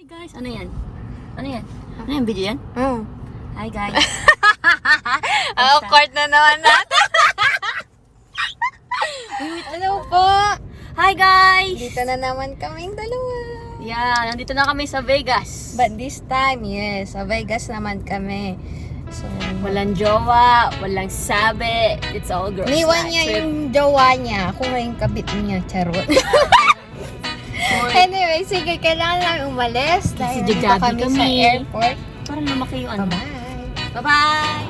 Guys, ano yan? Ano yan? Ano yung video yan? Hi guys. Awkward na naman natin. Hello po. Hi guys. Dito na naman kaming dalawa. Yeah, nandito na kami sa Vegas. But this time, yes, sa Vegas naman kami. So, Walang jowa, walang sabi. It's all girls niwan night niya trip. yung jowa niya. Ako nga yung kabit niya, charot. Anyway, sige, kailangan lang umalis. Kasi Dahil nandito jagabi kami sa kami. airport. Parang lumaki yung ano. Bye-bye. Bye-bye.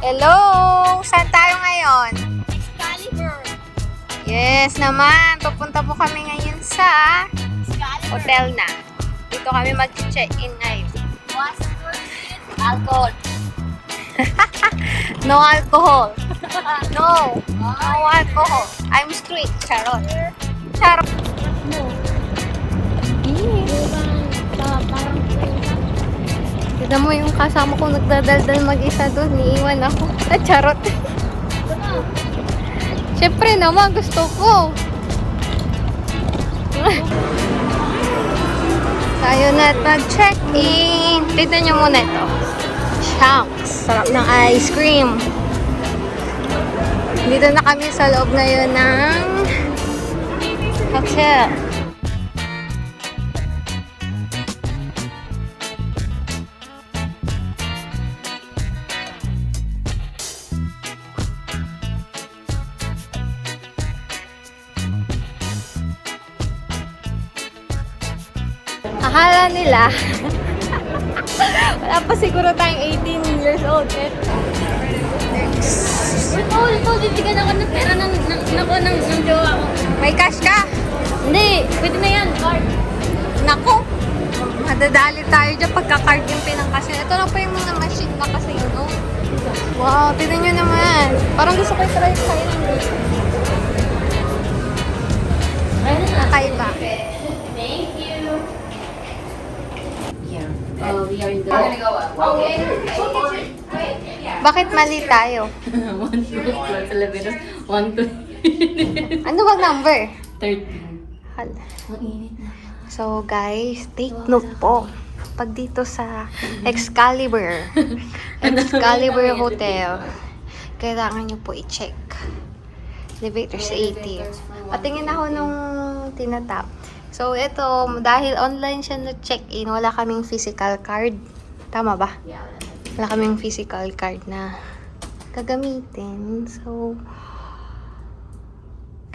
Hello! Saan tayo ngayon? Excalibur. Yes naman, pupunta po kami ngayon sa hotel na. Dito kami mag-check-in ngayon. Alcohol. No alcohol. No. No alcohol. I'm strict. Charot. Charot. Tignan mo yung kasama ko nagdadaldal mag-isa doon. Niiwan ako. Charot. Siyempre naman, gusto ko. Tayo na mag-check-in. Tignan nyo muna ito. Shanks. Sarap ng ice cream. Dito na kami sa loob ngayon ng hotel. Akala nila wala pa siguro tayong 18 years old. Ito, bibigyan ako ng pera ng jowa ko. May cash ka? Hindi, pwede na yan. Card. Naku! Madadali tayo dyan pagka-card yung pinangkasin. Ito na po yung mga machine na kasi yun, no? Wow, tignan nyo naman. Parang gusto ko i-try sa'yo ng dito. Nakaiba. Thank you. Yeah. We are in the... Bakit mali tayo? 1, 2, 11, 1, 2, Ano bang number? 13. Hala. Ang init na. So guys, take note po. Pag dito sa Excalibur Hotel, kailangan nyo po i-check. Elevator sa 80. Patingin ako nung tinatap. So ito, dahil online siya na-check-in, wala kaming physical card. Tama ba? Yeah. Wala kaming physical card na gagamitin. So,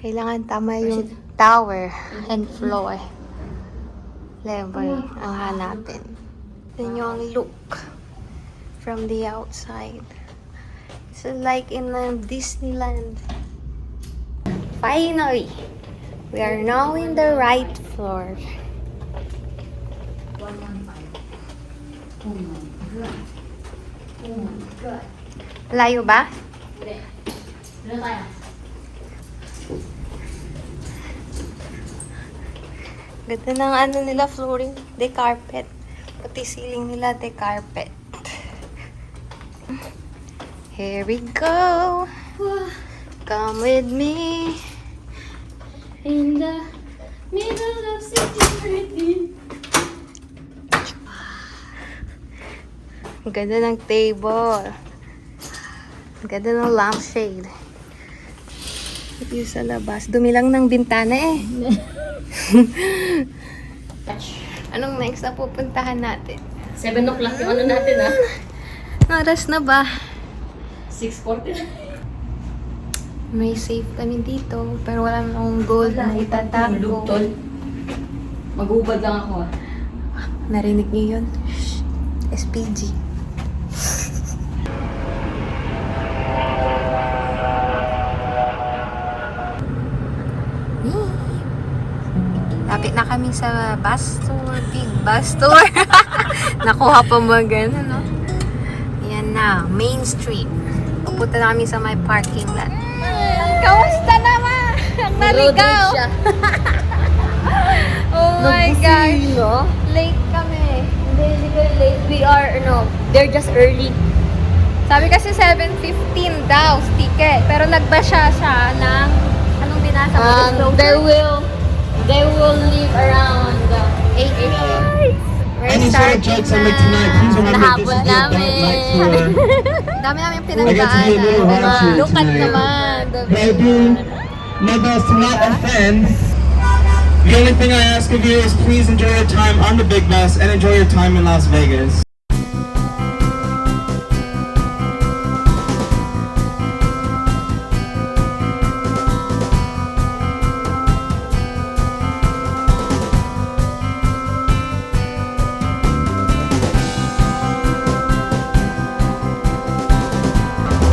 kailangan tama yung tower and floor level ang hanapin. Then yung look from the outside. It's like in Disneyland. Finally, we are now in the right floor. 115. Oh my God. Oh my God. Layo ba? Hindi. Ano tayo? Ganda ng ano nila, flooring, de carpet. Pati ceiling nila, de carpet. Here we go. Come with me. In the middle of security. Ang ganda ng table. Ang ganda ng lampshade. View sa labas. Dumi lang ng bintana eh. Anong next na pupuntahan natin? 7 o'clock yung ano natin ah. Oras na ba? 6:40. May safe kami dito. Pero wala akong gold na itatago. Dugtol. Magubad lang ako ah. Narinig niyo yun? Shh. SPG. Lapit na kami sa bus tour, big bus tour. Nakuha pa mag ano, no? Yan na, Main Street. Pupunta na kami sa may parking lot. Kamusta naman? Ang naligaw. Oh my gosh. Late kami. Hindi kayo late. We are, they're just early. Sabi kasi 7:15 daw ticket. Pero nagba siya ng anong binasa mo? They will leave around 8 a.m. We're Any sort of starting jokes I make tonight, please remember this Nahabol is the Dark namin. Knight tour. Dami namin I get to be a little pinagdaanan. harsh here Look at tonight. naman. But I do my best to not offend. The only thing I ask of you is please enjoy your time on the big bus and enjoy your time in Las Vegas.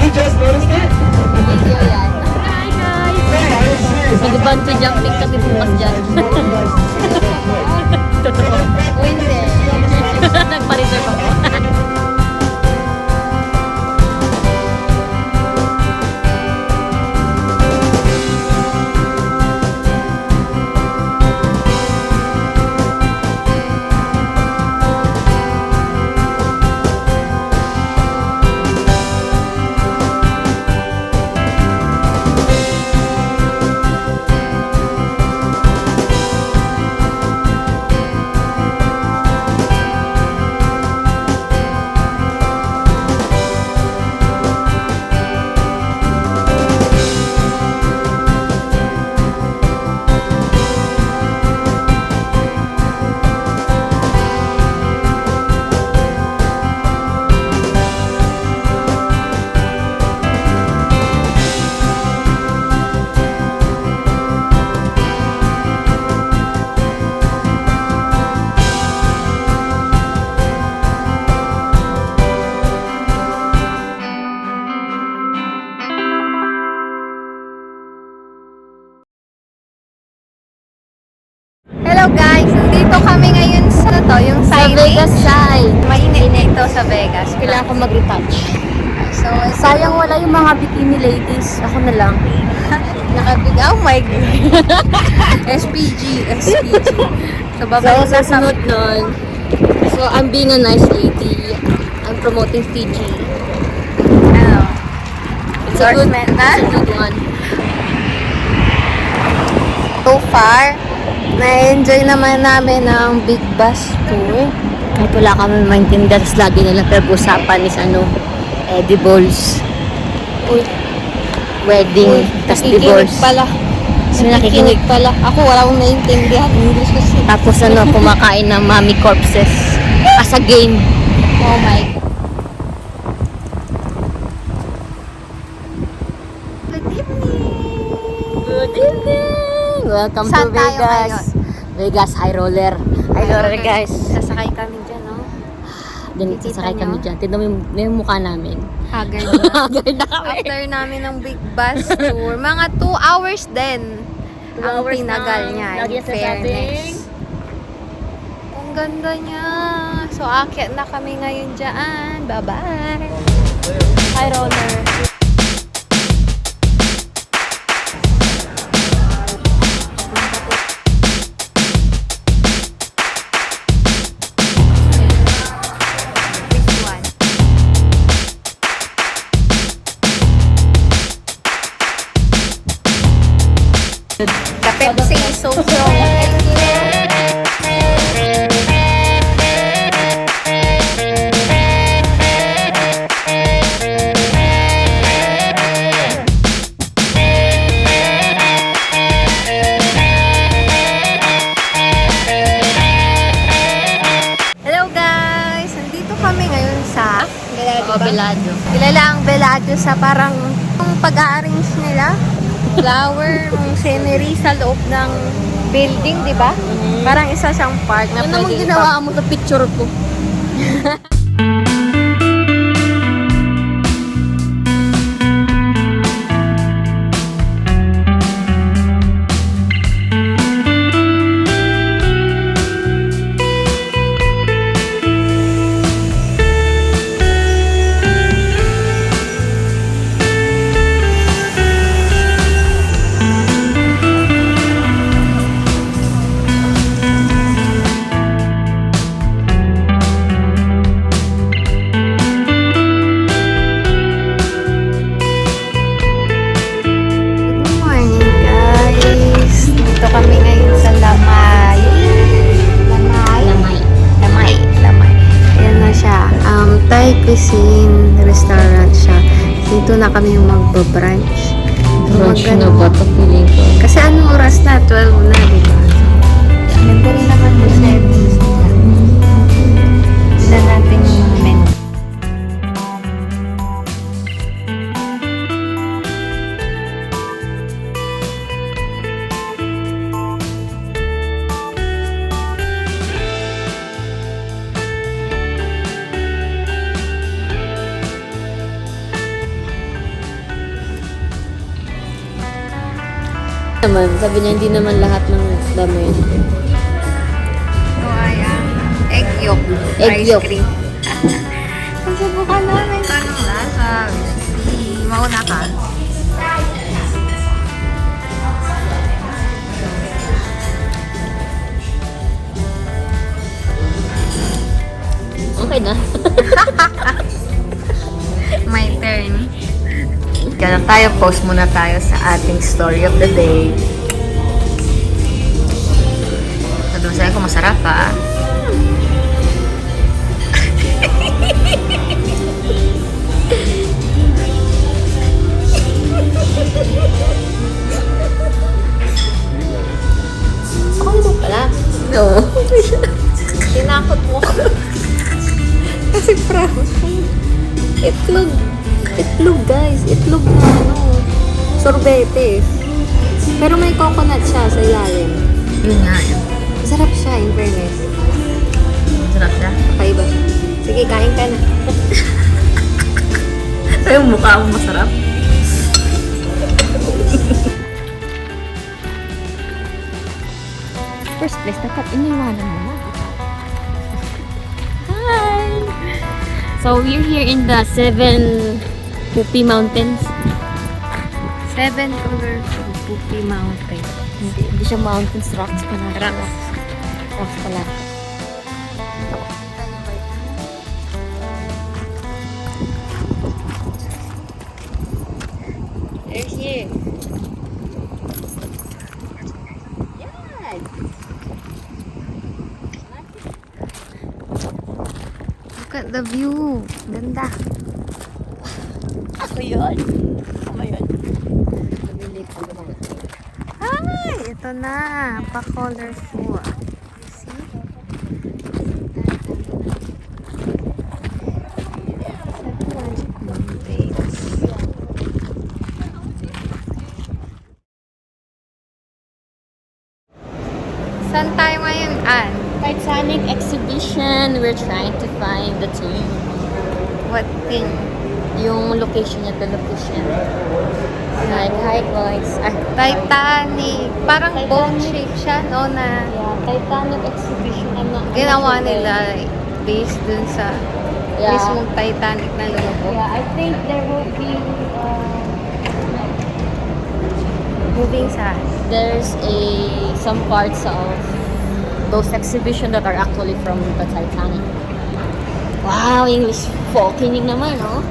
You just noticed it? Video yan. Hi guys! No, I was serious. Mag-bungee jumping kami bukas dyan. Hindi. Nagpa-reserve ako. Hello guys, nandito kami ngayon sa yung Sa Vegas side. Mainit dito sa Vegas. Kailangan ko mag-retouch. So, Sayang wala yung mga bikini ladies. Ako na lang. nakabig. Oh my God. SPG. So, babalik So, na sa sunod nun. So, I'm being a nice lady. I'm promoting Fiji. Ano? It's a good, Endorsement na? it's a good one. So far, na-enjoy naman namin ang Big Bus Tour. Kahit wala kami maintindihan, tapos lagi nila pinag-usapan is edibles. Wedding, tas divorce. pala. So, nakikinig. pala. Ako wala akong naiintindihan. English kasi. Tapos kumakain ng mommy corpses. As a game. Oh my God. Good evening. Good evening! Welcome Saan to tayo ngayon? Vegas. Vegas High Roller. High Roller guys. Sasakay kami dyan, no? Then Nakikita sasakay kami nyo? dyan. Tignan mo yung mukha namin. Haggard na. Agad na kami. After namin ng Big Bus Tour, mga 2 hours din 2 ang hours tinagal na niya. lagi In sa fairness. Ang ganda niya. So, akyat na kami ngayon dyan. Bye-bye. High roller. This one. The Pepsi is so strong. Hello guys! Nandito kami ngayon sa Bellado ba? Belado. Kilala ang Bellado sa parang yung pag-a-arrange nila. Flower, yung scenery sa loob ng building, di ba? Parang isa siyang park na Ano namang pwede ginawa mo sa picture ko? Thai cuisine restaurant siya. Dito na kami yung magbabrunch. Brunch na ba ito feeling ko? Kasi anong oras na? 12 na, di ba? So, ganda rin naman yung settings nila. Tignan natin yung mga menu. Naman, sabi niya hindi naman lahat ng damo yun. So, ayan. Egg yolk. Egg Ice yolk. cream. Susubukan namin ito ng lasa. Mauna ka. Okay na. My turn. Ganun tayo, post muna tayo sa ating story of the day. Sabi mo sa'yo kung masarap ha. Okay mo pala. No. Tinakot mo ko. Kasi proud. Itlog. Itlog guys. Itlog na ano. Sorbete. Pero may coconut siya sa ilalim. Yun nga yun. Masarap siya, in fairness. Sarap siya. Kakaiba siya. Sige, kain ka na. Pero yung mukha mo masarap. First place, dapat iniwanan mo na. Hi! So, we're here in the 7 Pupi Mountains. 7 over Pupi Mountain. Hindi siya mountains, rocks pala. Rocks. Rocks pala. They're here. Yan! Look at the view. Ganda. Ako yun. Ako yun. Nabili ko naman. Ay, ito na. Pa-colorful. See? Mountains. Saan tayo ngayon, Ann? Titanic exhibition. We're trying to find the thing. What thing? Yung location niya, the location. Like, hi guys. Titanic. Parang Titanic. boat shape siya, no? Na Yeah, Titanic exhibition. ginawa nila based dun sa Yeah. mismong Titanic na lumubog. Yeah, I think there will be, Moving sa there's some parts of those exhibition that are actually from the Titanic. Wow, English folking naman, no?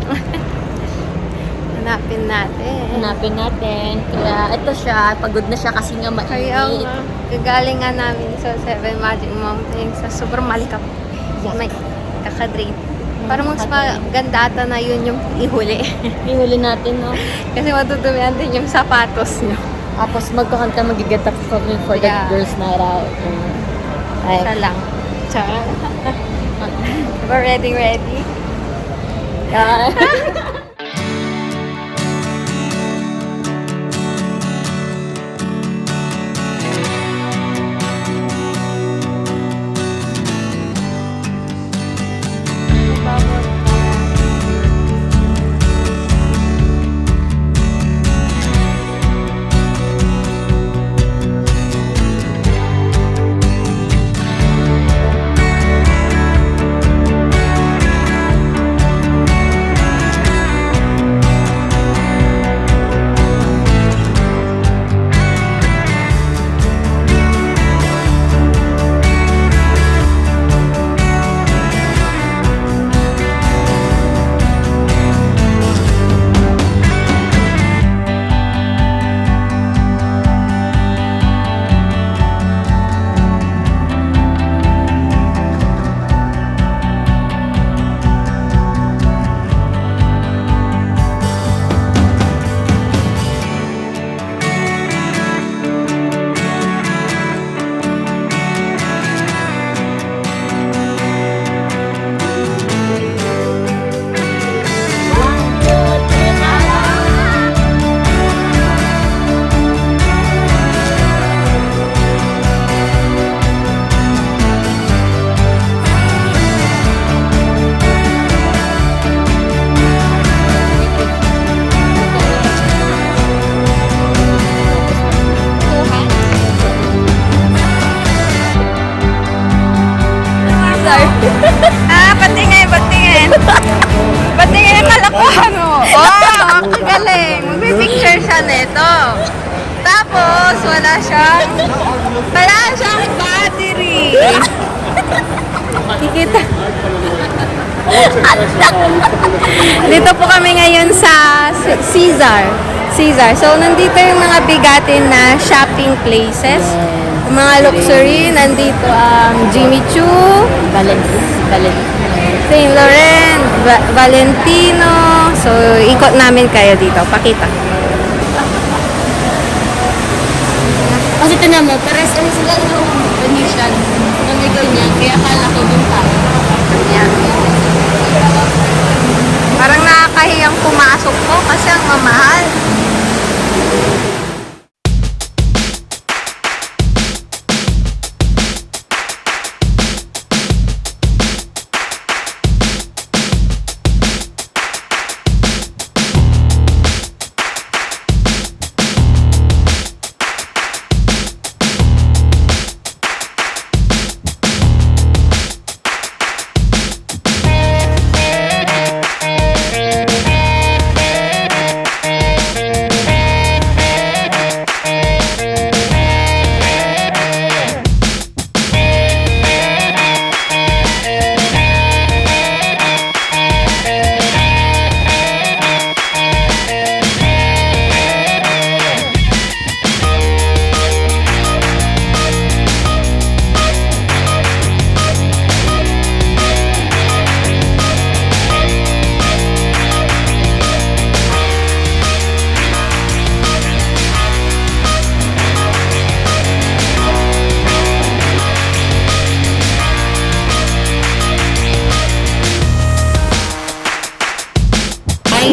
hanapin natin. Hanapin natin. Kaya ito siya, pagod na siya kasi nga Kaya mainit. gagaling nga namin sa Seven Magic Mountains sa sobrang malikap. Yeah. May kakadrain. Parang mas maganda ata na yun yung ihuli. Ihuli natin, no? Kasi matutumihan din yung sapatos nyo. Tapos magkakanta, magigeta kami for the Yeah. girls night out. Ay, Isa lang. Char. We're ready. yeah. wala siyang battery. Kikita. Dito po kami ngayon sa Caesar. So, nandito yung mga bigatin na shopping places. Yung mga luxury, nandito ang Jimmy Choo, Saint Laurent, Valentino. So, ikot namin kayo dito. Pakita. Kasi ito naman, pares ano sila yung Venetian na may ganyan. Kaya akala ko dun pa. Yan. Parang nakakahiyang pumasok po kasi ang mamahal.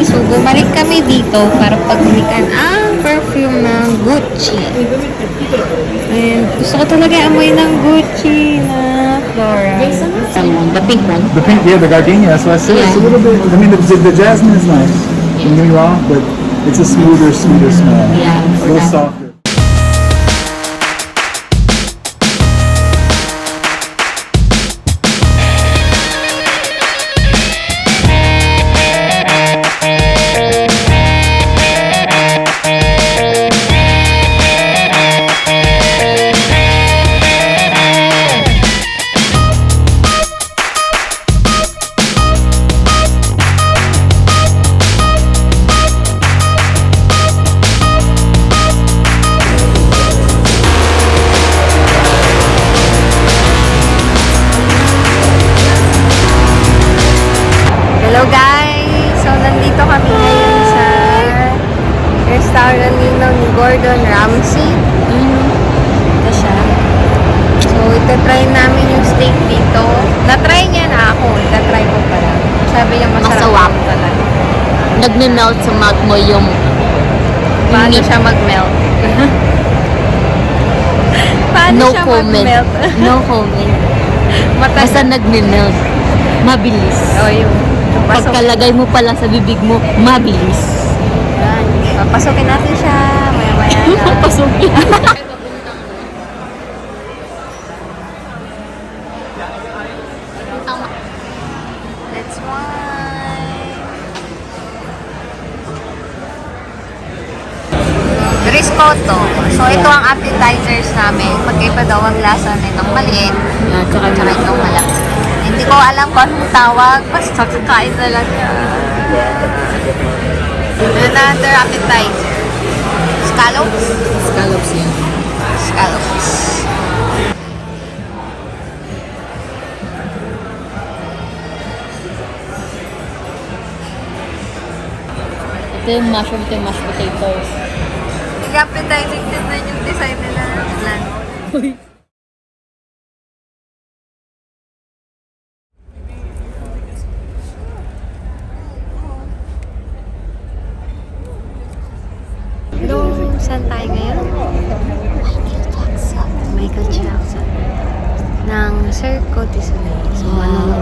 So, bumalik kami dito para pagbulikan ang perfume ng Gucci. And gusto ko talaga amoy ng Gucci na floral. The pink one. The pink, yeah, the gardenia. So I said it's a little bit. I mean, the jasmine is nice. Don't get me wrong, but it's a smoother smell. Yeah, a little softer. Hello guys! So, nandito kami ngayon sa restaurant ni Gordon Ramsay. Ito siya. So, itatry namin yung steak dito. Na-try niya na ako. Itatry ko pa lang. Sabi niya masarap Masawap. talaga. Nagme-melt sa mouth mo yung Paano siya mag-melt? Paano no siya comment. mag-melt? No comment. Basta nagme-melt. Mabilis. Oh, yun. Pasok. Pagkalagay mo pala sa bibig mo, mabilis. Yan. Papasukin natin siya. Maya-maya na. Pasukin. Let's wine. Risotto. So, ito ang appetizers namin. Magkaiba daw ang lasa nitong maliit. Tsaka Tsaka itong malaki. Hindi ko alam kung anong tawag. Basta kakain na lang yan. Another appetizer. Scallops? scallops yan. Scallops. Ito yung mushroom, ito yung mashed potatoes. Nag-appetizing din na yung design nila. Plan. Hello, saan tayo ngayon? Michael Jackson. Ng Cirque du Soleil. So,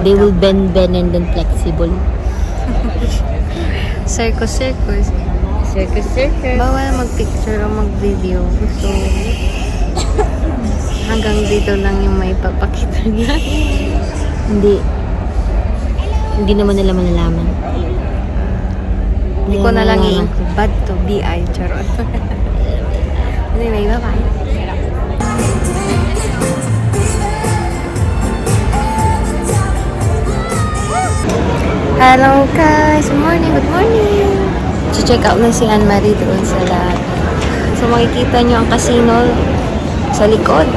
They will bend and then flexible. Circus. Circus. Bawal mag-picture o mag-video. So, hanggang dito lang yung may papakita niya. Hindi naman nila malalaman. Hindi ko na lang i-include. Bad to BI. Charot. Anyway, bye-bye. Hello guys! Good morning! Good morning! Check out na si Anne-Marie doon sa lahat. So makikita nyo ang casino sa likod.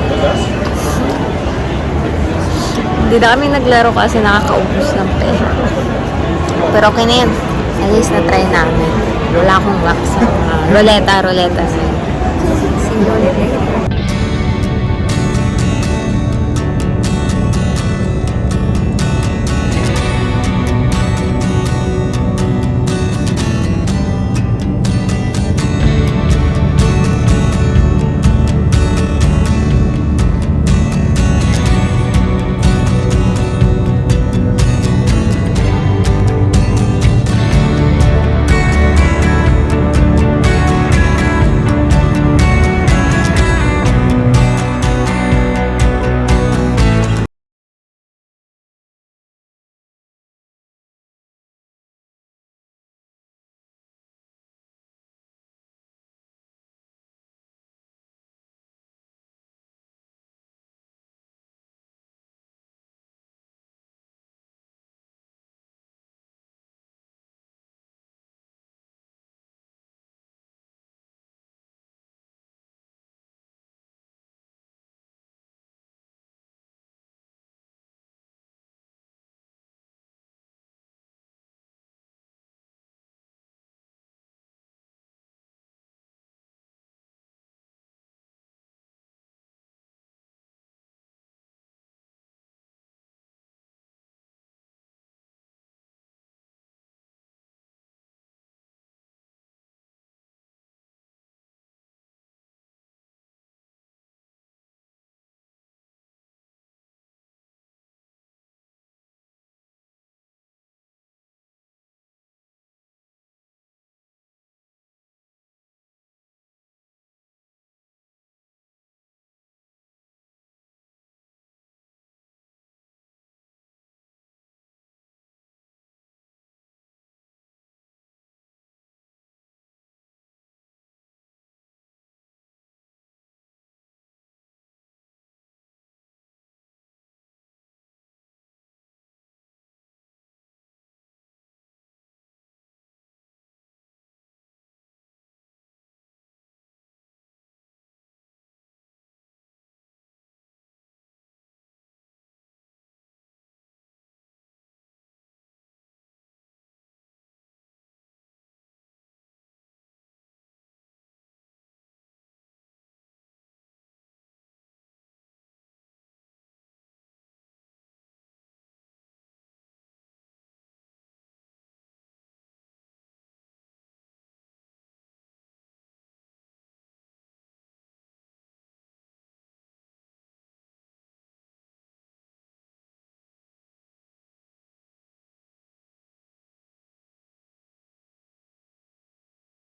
Hindi na kami naglaro kasi nakakaubos ng pera. Pero okay na yan. At least na-try namin. Wala akong luck sa ruleta. See you ulit later.